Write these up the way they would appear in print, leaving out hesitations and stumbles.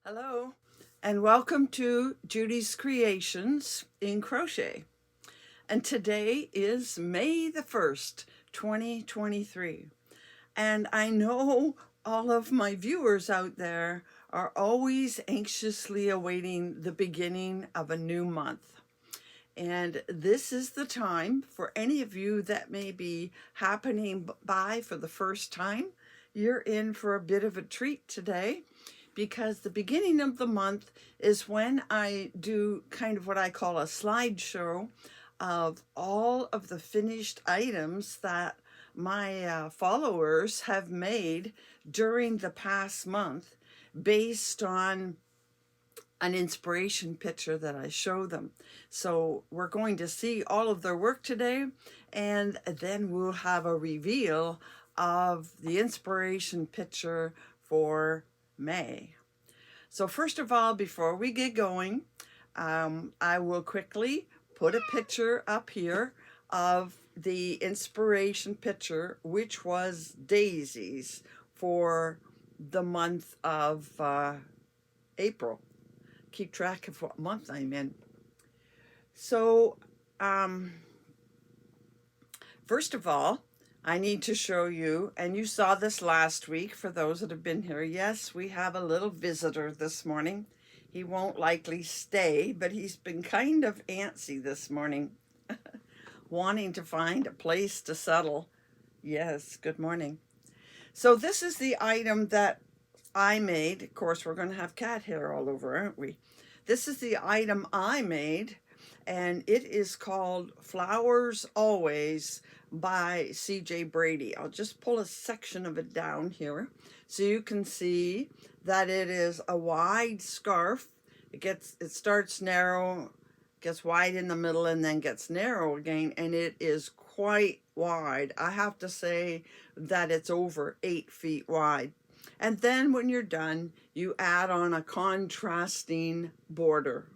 Hello, and welcome to Judy's Creations in Crochet. And today is May the 1st, 2023. And I know all of my viewers out there are always anxiously awaiting the beginning of a new month. And this is the time for any of you that may be happening by for the first time. You're in for a bit of a treat today because the beginning of the month is when I do kind of what I call a slideshow of all of the finished items that my followers have made during the past month based on an inspiration picture that I show them. So we're going to see all of their work today, and then we'll have a reveal of the inspiration picture for May. So first of all, before we get going, I will quickly put a picture up here of the inspiration picture, which was daisies for the month of April. Keep track of what month I'm in. So, first of all, I need to show you, and you saw this last week for those that have been here. Yes, we have a little visitor this morning. He won't likely stay, but he's been kind of antsy this morning, wanting to find a place to settle. Yes, good morning. So this is the item that I made. Of course, we're going to have cat hair all over, aren't we? This is the item I made, and it is called Flowers Always by CJ Brady. I'll just pull a section of it down here so you can see that it is a wide scarf. It starts narrow, gets wide in the middle, and then gets narrow again, and it is quite wide. I have to say that it's over 8 feet wide. And then when you're done, you add on a contrasting border.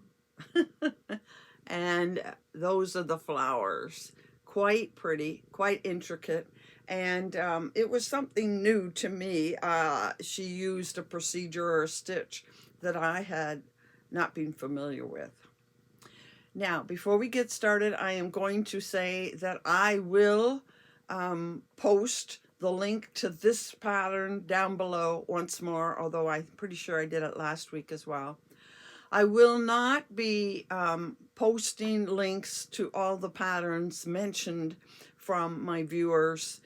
And those are the flowers. Quite pretty, quite intricate. And it was something new to me. She used a procedure or a stitch that I had not been familiar with. Now, before we get started, I am going to say that I will post the link to this pattern down below once more, although I'm pretty sure I did it last week as well. I will not be posting links to all the patterns mentioned from my viewers.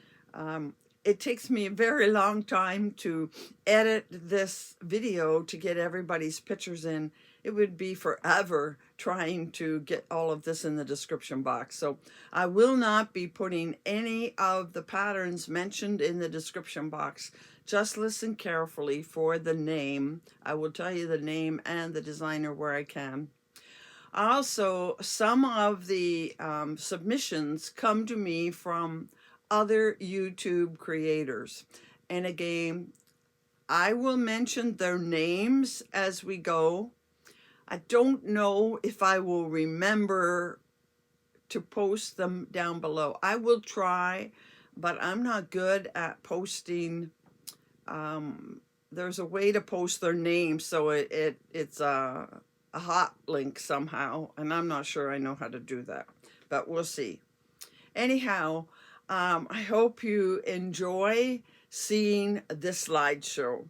It takes me a very long time to edit this video to get everybody's pictures in. It would be forever trying to get all of this in the description box. So I will not be putting any of the patterns mentioned in the description box. Just listen carefully for the name. I will tell you the name and the designer where I can. Also, some of the submissions come to me from other YouTube creators. And again, I will mention their names as we go. I don't know if I will remember to post them down below. I will try, but I'm not good at posting. There's a way to post their name so it's a hot link somehow, and I'm not sure I know how to do that, but we'll see. Anyhow, I hope you enjoy seeing this slideshow.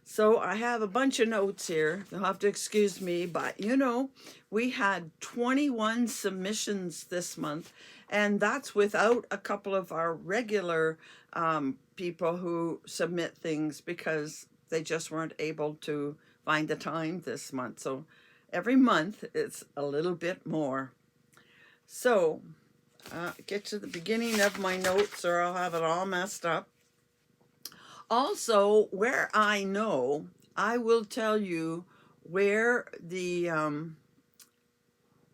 So I have a bunch of notes here. You'll have to excuse me, but you know, we had 21 submissions this month, and that's without a couple of our regular people who submit things because they just weren't able to find the time this month. So every month it's a little bit more. So get to the beginning of my notes or I'll have it all messed up. Also, where I know, I will tell you where the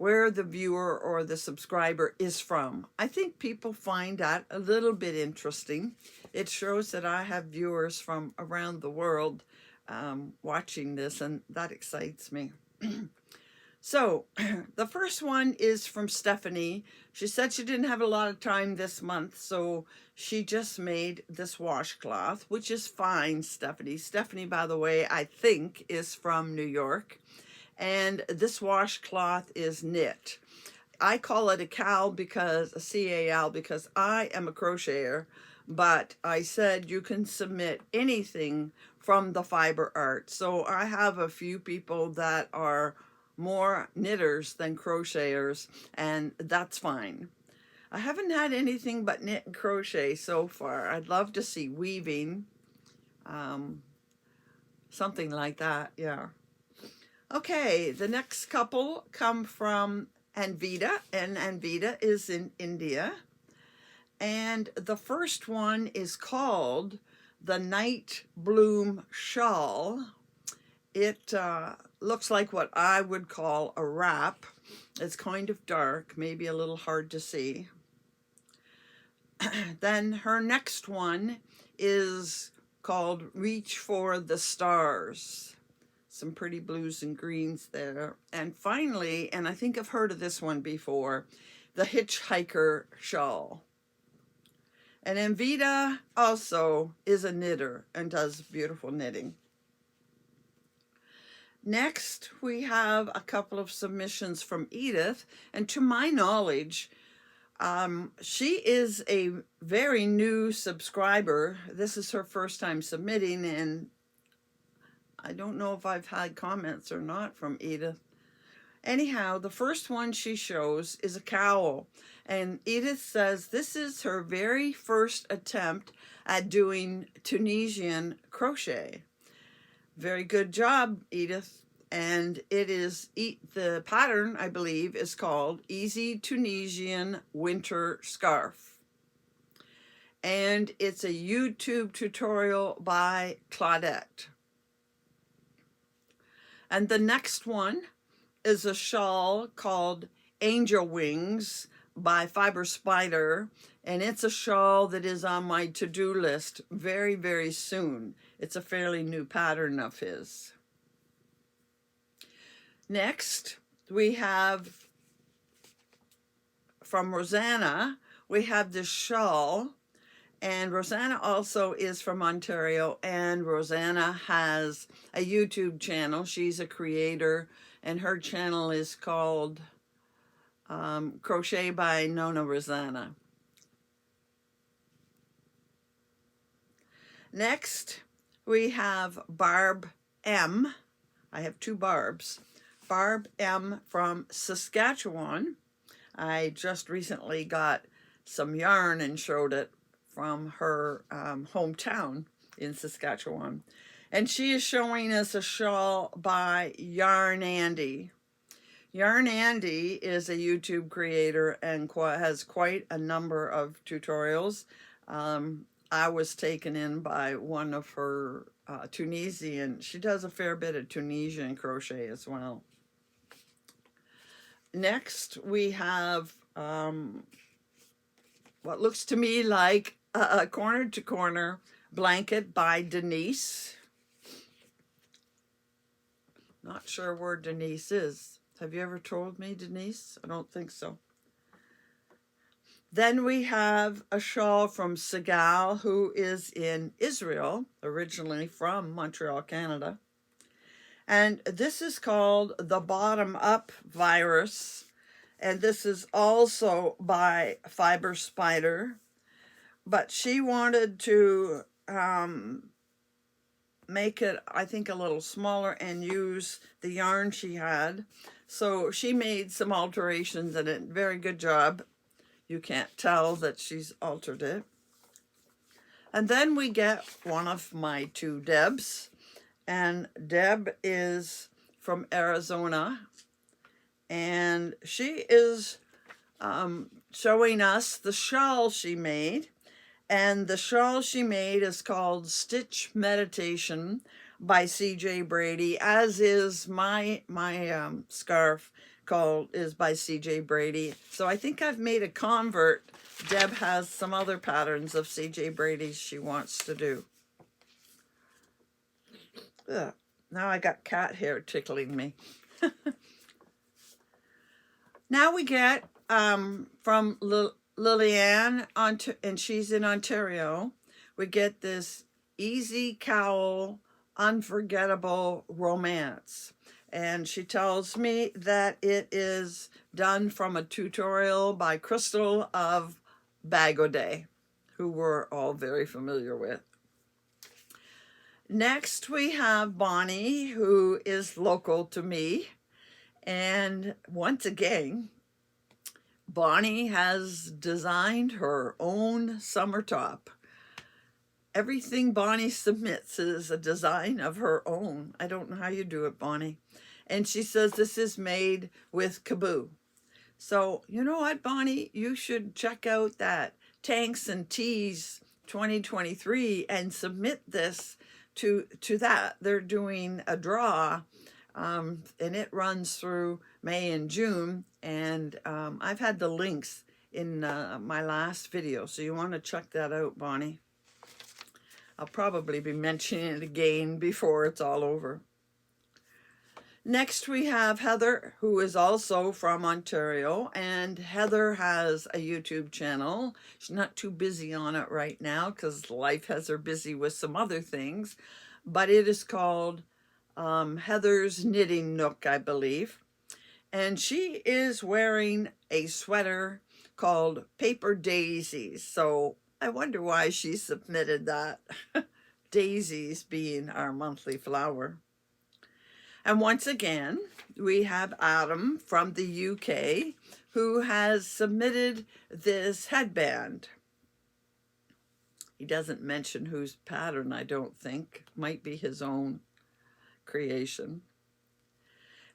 viewer or the subscriber is from. I think people find that a little bit interesting. It shows that I have viewers from around the world watching this, and that excites me. So the first one is from Stephanie. She said she didn't have a lot of time this month, so she just made this washcloth, which is fine, Stephanie. Stephanie, by the way, I think is from New York. And this washcloth is knit. I call it a KAL because, a CAL, because I am a crocheter, but I said you can submit anything from the fiber art. So I have a few people that are more knitters than crocheters, and that's fine. I haven't had anything but knit and crochet so far. I'd love to see weaving, something like that, yeah. Okay, the next couple come from Anvita, and Anvita is in India. And the first one is called the Night Bloom Shawl. It looks like what I would call a wrap. It's kind of dark, maybe a little hard to see. Then her next one is called Reach for the Stars. Some pretty blues and greens there. And finally, and I think I've heard of this one before, the Hitchhiker Shawl. And Anvita also is a knitter and does beautiful knitting. Next, we have a couple of submissions from Edith, and to my knowledge, she is a very new subscriber. This is her first time submitting, and I don't know if I've had comments or not from Edith. Anyhow, the first one she shows is a cowl, and Edith says this is her very first attempt at doing Tunisian crochet. Very good job, Edith. And it is, the pattern, I believe, is called Easy Tunisian Winter Scarf. And it's a YouTube tutorial by Claudette. And the next one is a shawl called Angel Wings by Fiber Spider. And it's a shawl that is on my to-do list very, very soon. It's a fairly new pattern of his. Next, we have from Rosanna, we have this shawl. And Rosanna also is from Ontario, and Rosanna has a YouTube channel. She's a creator, and her channel is called Crochet by Nona Rosanna. Next, we have Barb M. I have two Barbs. Barb M from Saskatchewan. I just recently got some yarn and showed it from her hometown in Saskatchewan. And she is showing us a shawl by Yarn Andy. Yarn Andy is a YouTube creator and has quite a number of tutorials. I was taken in by one of her Tunisian, she does a fair bit of Tunisian crochet as well. Next, we have what looks to me like a corner-to-corner blanket by Denise. Not sure where Denise is. Have you ever told me, Denise? I don't think so. Then we have a shawl from Segal, who is in Israel, originally from Montreal, Canada. And this is called the Bottom Up Virus. And this is also by Fiber Spider. But she wanted to make it, I think, a little smaller and use the yarn she had. So she made some alterations in it. Very good job. You can't tell that she's altered it. And then we get one of my two Debs. And Deb is from Arizona. And she is showing us the shawl she made. And the shawl she made is called Stitch Meditation by C.J. Brady, as is my scarf is by C.J. Brady. So I think I've made a convert. Deb has some other patterns of C.J. Brady's she wants to do. Ugh. Now I got cat hair tickling me. Now we get from Lillian, and she's in Ontario. We get this easy KAL, unforgettable romance. And she tells me that it is done from a tutorial by Crystal of Bag O' Day, who we're all very familiar with. Next, we have Bonnie, who is local to me. And once again, Bonnie has designed her own summer top. Everything Bonnie submits is a design of her own. I don't know how you do it, Bonnie. And she says this is made with Kaboo. So, you know what, Bonnie? You should check out that Tanks and Tees 2023 and submit this to that. They're doing a draw, and it runs through May and June. And I've had the links in my last video, so you want to check that out, Bonnie. I'll probably be mentioning it again before it's all over. Next, we have Heather, who is also from Ontario, and Heather has a YouTube channel. She's not too busy on it right now because life has her busy with some other things, but it is called Heather's Knitting Nook, I believe. And she is wearing a sweater called Paper Daisies. So I wonder why she submitted that. Daisies being our monthly flower. And once again, we have Adam from the UK who has submitted this headband. He doesn't mention whose pattern, I don't think. Might be his own creation.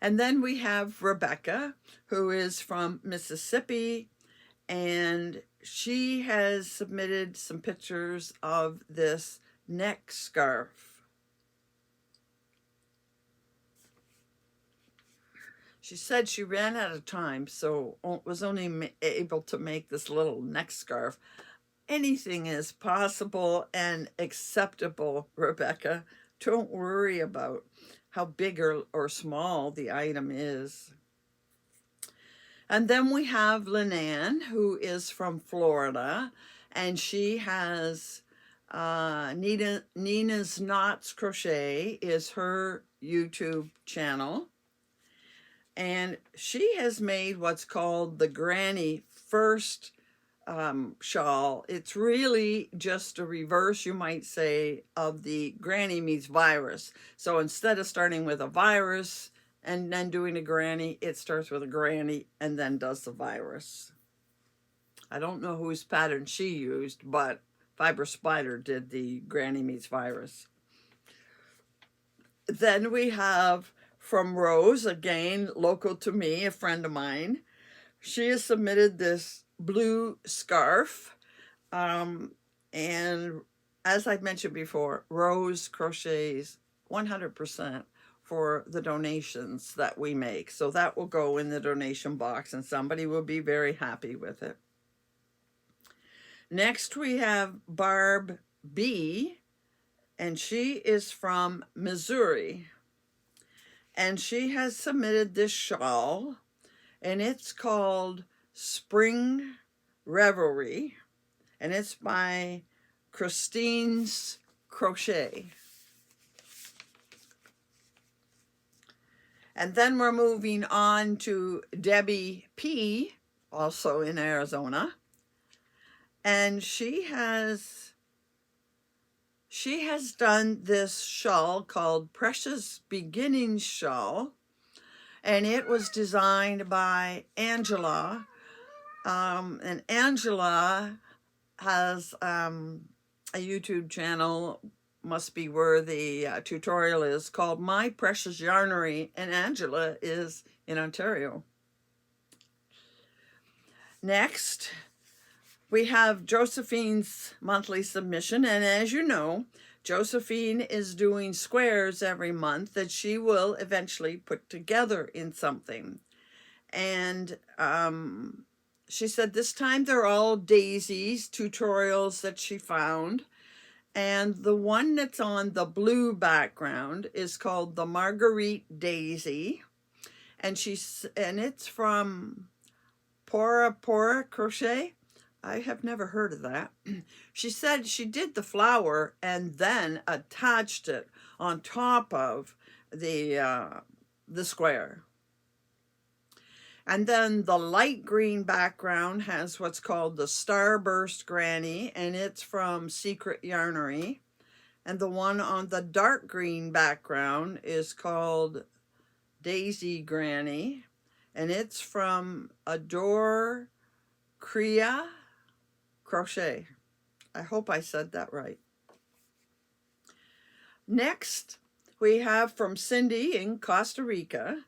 And then we have Rebecca, who is from Mississippi, and she has submitted some pictures of this neck scarf. She said she ran out of time, so was only able to make this little neck scarf. Anything is possible and acceptable, Rebecca. Don't worry about how big or small the item is. And then we have Linan, who is from Florida, and she has Nina's Knots Crochet is her YouTube channel. And she has made what's called the Granny First shawl. It's really just a reverse, you might say, of the Granny Meets Virus. So instead of starting with a virus and then doing a granny, it starts with a granny and then does the virus. I don't know whose pattern she used, but Fiber Spider did the Granny Meets Virus. Then we have from Rose, again, local to me, a friend of mine. She has submitted this blue scarf. And as I've mentioned before, Rose crochets 100% for the donations that we make. So that will go in the donation box and somebody will be very happy with it. Next, we have Barb B, and she is from Missouri. And she has submitted this shawl, and it's called Spring Ravelry, and it's by Christine's Crochet. And then we're moving on to Debbie P, also in Arizona. And she has done this shawl called Precious Beginnings Shawl, and it was designed by Angela. And Angela has a YouTube channel, must be where the tutorial is, called My Precious Yarnery, and Angela is in Ontario. Next, we have Josephine's monthly submission, and as you know, Josephine is doing squares every month that she will eventually put together in something. And she said this time they're all daisies, tutorials that she found. And the one that's on the blue background is called the Marguerite Daisy. And it's from Pora Pora Crochet. I have never heard of that. She said she did the flower and then attached it on top of the square. And then the light green background has what's called the Starburst Granny, and it's from Secret Yarnery. And the one on the dark green background is called Daisy Granny, and it's from Adore Crea Crochet. I hope I said that right. Next, we have from Cindy in Costa Rica.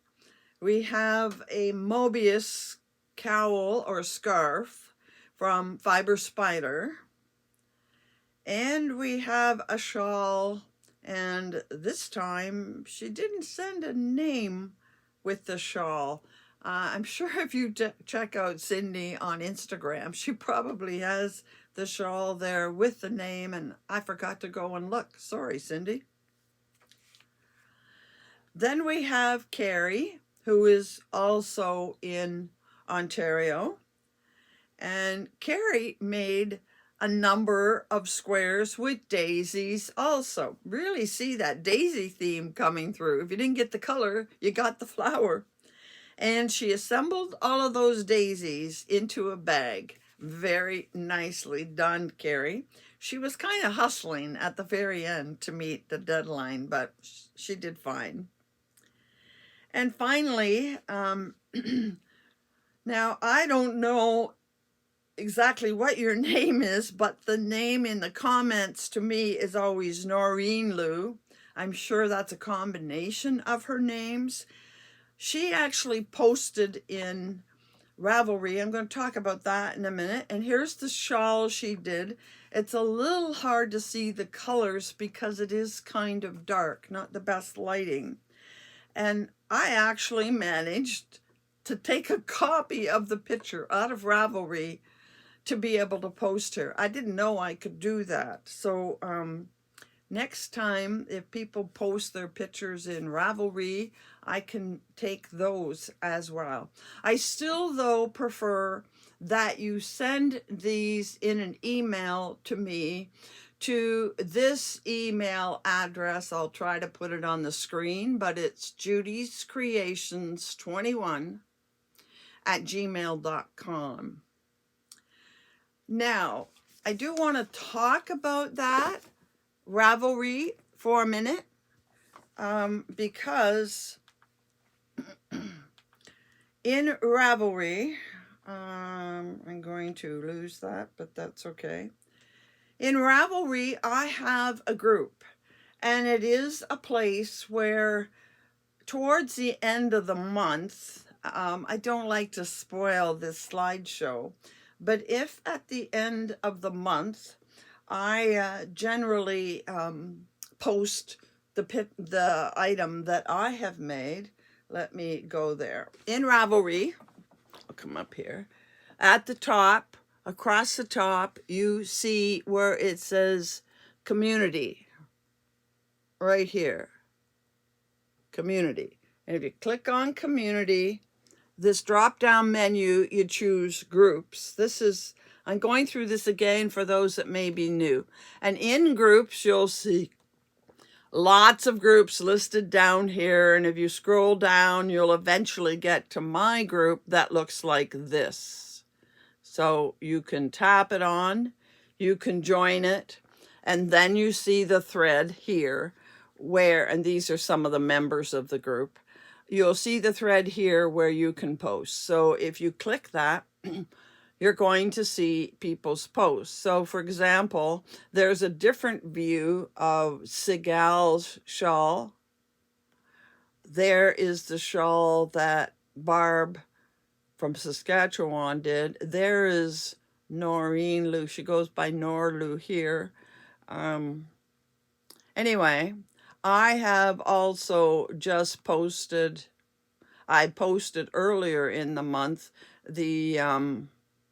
We have a Mobius cowl or scarf from Fiber Spider. And we have a shawl, and this time she didn't send a name with the shawl. I'm sure if you check out Cindy on Instagram, she probably has the shawl there with the name, and I forgot to go and look. Sorry, Cindy. Then we have Carrie, who is also in Ontario. And Carrie made a number of squares with daisies also. Really see that daisy theme coming through. If you didn't get the color, you got the flower. And she assembled all of those daisies into a bag. Very nicely done, Carrie. She was kind of hustling at the very end to meet the deadline, but she did fine. And finally, now I don't know exactly what your name is, but the name in the comments to me is always Noreen Lou. I'm sure that's a combination of her names. She actually posted in Ravelry. I'm going to talk about that in a minute. And here's the shawl she did. It's a little hard to see the colors because it is kind of dark, not the best lighting. And I actually managed to take a copy of the picture out of Ravelry to be able to post her. I didn't know I could do that. So next time, if people post their pictures in Ravelry, I can take those as well. I still, though, prefer that you send these in an email to me to this email address. I'll try to put it on the screen, but it's judyscreations21@gmail.com. Now, I do want to talk about that Ravelry for a minute because in Ravelry, I'm going to lose that, but that's okay. In Ravelry, I have a group, and it is a place where towards the end of the month, I don't like to spoil this slideshow, but if at the end of the month, I generally post the item that I have made. Let me go there. In Ravelry, I'll come up here. At the top, across the top, you see where it says community. Right here. Community. And if you click on community, this drop-down menu, you choose groups. I'm going through this again for those that may be new. And in groups, you'll see lots of groups listed down here. And if you scroll down, you'll eventually get to my group that looks like this. So you can tap it on, you can join it, and then you see the thread here and these are some of the members of the group. You'll see the thread here where you can post. So if you click that, you're going to see people's posts. So for example, there's a different view of Sigal's shawl. There is the shawl that Barb from Saskatchewan did. There is Noreen Lou. She goes by Nor Lou here. Anyway, I have also just posted, I posted earlier in the month, the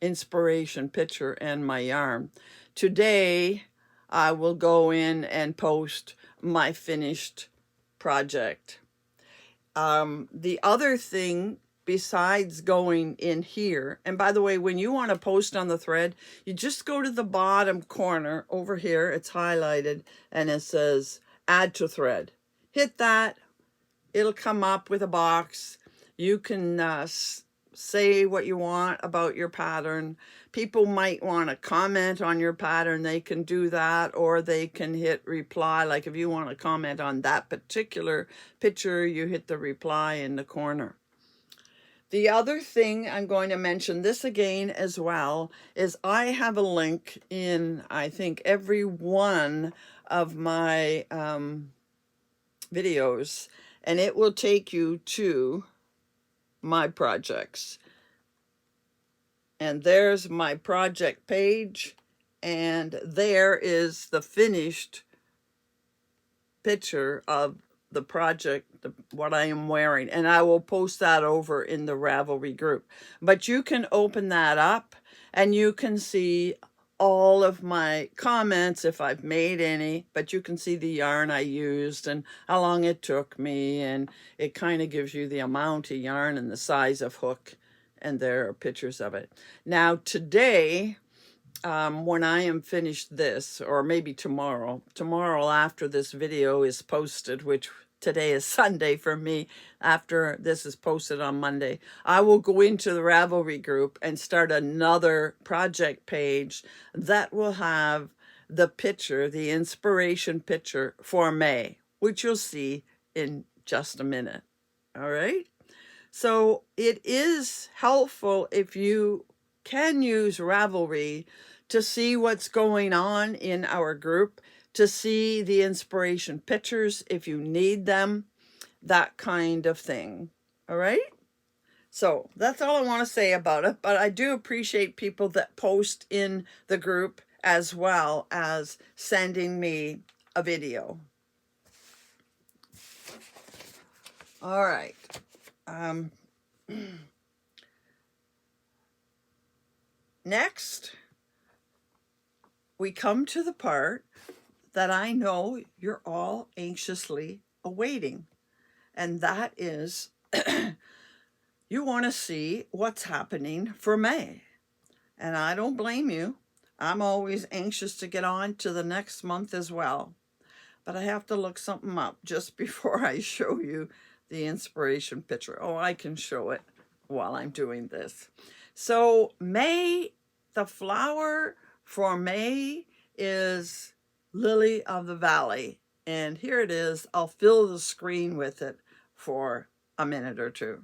inspiration picture and my yarn. Today, I will go in and post my finished project. The other thing besides going in here. And by the way, when you want to post on the thread, you just go to the bottom corner over here. It's highlighted and it says add to thread. Hit that. It'll come up with a box. You can say what you want about your pattern. People might want to comment on your pattern. They can do that, or they can hit reply. Like if you want to comment on that particular picture, you hit the reply in the corner. The other thing I'm going to mention this again as well is I have a link in, I think, every one of my videos, and it will take you to my projects. And there's my project page, and there is the finished picture of the project, what I am wearing, and I will post that over in the Ravelry group. But you can open that up and you can see all of my comments if I've made any, but you can see the yarn I used and how long it took me, and it kind of gives you the amount of yarn and the size of hook, and there are pictures of it. Now today, when I am finished this, or maybe tomorrow after this video is posted, which today is Sunday for me, after this is posted on Monday, I will go into the Ravelry group and start another project page that will have the picture, the inspiration picture for May, which you'll see in just a minute. All right. So it is helpful if you can use Ravelry to see what's going on in our group, to see the inspiration pictures if you need them, that kind of thing. All right? So that's all I want to say about it, but I do appreciate people that post in the group as well as sending me a video. All right. Next, we come to the part that I know you're all anxiously awaiting, and that is you want to see what's happening for May. And I don't blame you. I'm always anxious to get on to the next month as well. But I have to look something up just before I show you the inspiration picture. Oh, I can show it while I'm doing this. So May, the flower for May is Lily of the Valley. And here it is. I'll fill the screen with it for a minute or two.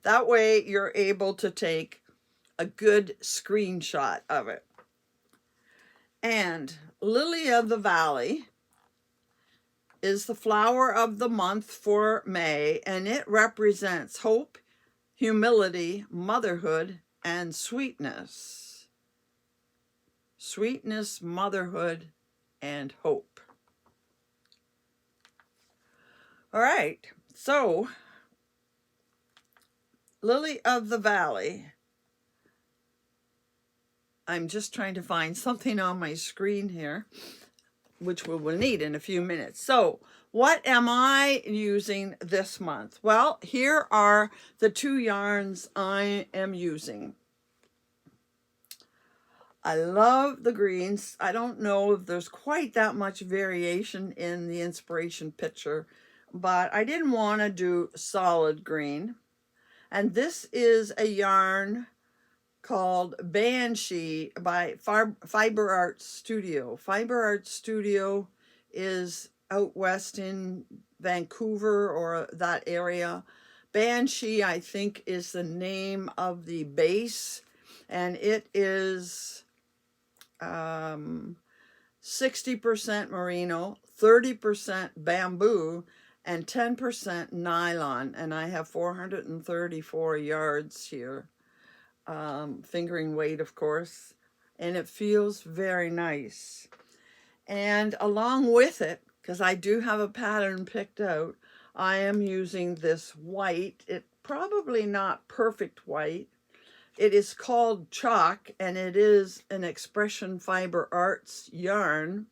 That way you're able to take a good screenshot of it. And Lily of the Valley is the flower of the month for May, and it represents hope, humility, motherhood, and sweetness. Sweetness, motherhood, and hope. All right, so Lily of the Valley. I'm just trying to find something on my screen here, which we will need in a few minutes. So what am I using this month? Well, here are the two yarns I am using. I love the greens. I don't know if there's quite that much variation in the inspiration picture, but I didn't want to do solid green. And this is a yarn called Banshee by Fiber Art Studio. Fiber Art Studio is out west in Vancouver or that area. Banshee, I think, is the name of the base, and it is 60% merino, 30% bamboo, and 10% nylon. And I have 434 yards here. Fingering weight, of course, and it feels very nice. And along with it, because I do have a pattern picked out, I am using this white. It probably not perfect white. It is called Chalk, and it is an Expression Fiber Arts yarn,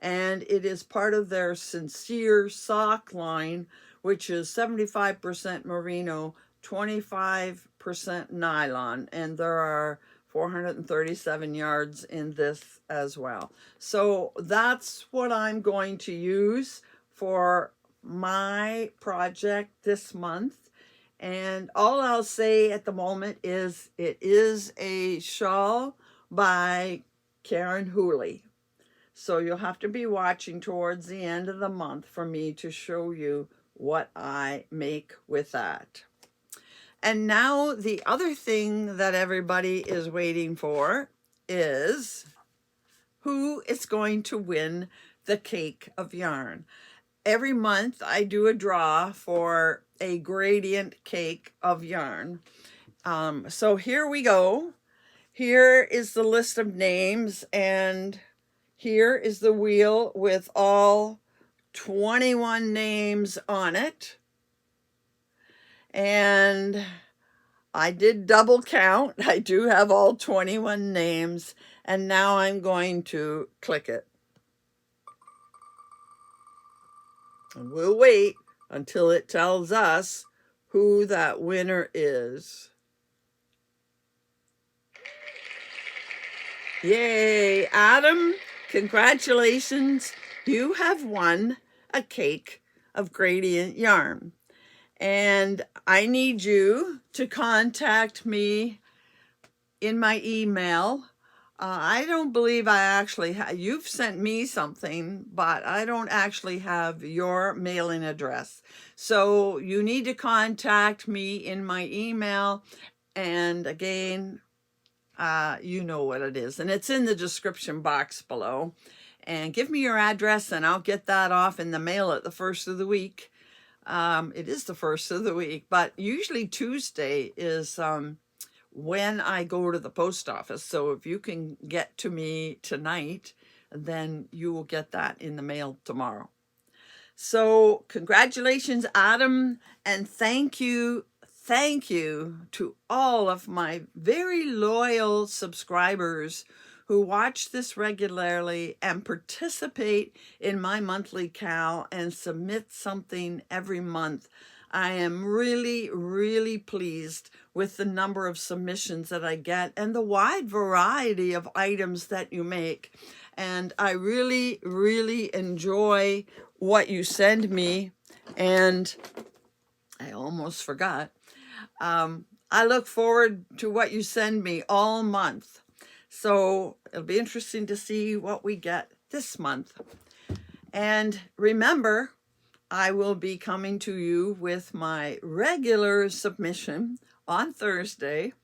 and it is part of their Sincere sock line, which is 75% merino, 25% nylon, and there are 437 yards in this as well. So that's what I'm going to use for my project this month. And all I'll say at the moment is it is a shawl by Karen Hooley. So you'll have to be watching towards the end of the month for me to show you what I make with that. And now the other thing that everybody is waiting for is who is going to win the cake of yarn. Every month I do a draw for a gradient cake of yarn. So here we go. Here is the list of names, and here is the wheel with all 21 names on it. And I did double count. I do have all 21 names. And now I'm going to click it. And we'll wait until it tells us who that winner is. Yay, Adam, congratulations. You have won a cake of gradient yarn. And I need you to contact me in my email. I don't believe I actually have, you've sent me something, but I don't actually have your mailing address. So you need to contact me in my email. And again, you know what it is. And it's in the description box below. And give me your address and I'll get that off in the mail at the first of the week. It is the first of the week, but usually Tuesday is when I go to the post office. So if you can get to me tonight, then you will get that in the mail tomorrow. So congratulations, Adam, and thank you to all of my very loyal subscribers who watch this regularly and participate in my monthly KAL and submit something every month. I am really, really pleased with the number of submissions that I get and the wide variety of items that you make. And I really, really enjoy what you send me. And I almost forgot. I look forward to what you send me all month. So it'll be interesting to see what we get this month. And remember, I will be coming to you with my regular submission on Thursday.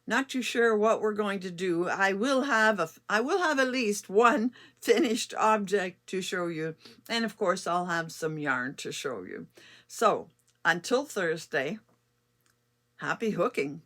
Not too sure what we're going to do. I will have at least one finished object to show you. And of course, I'll have some yarn to show you. So until Thursday, happy hooking.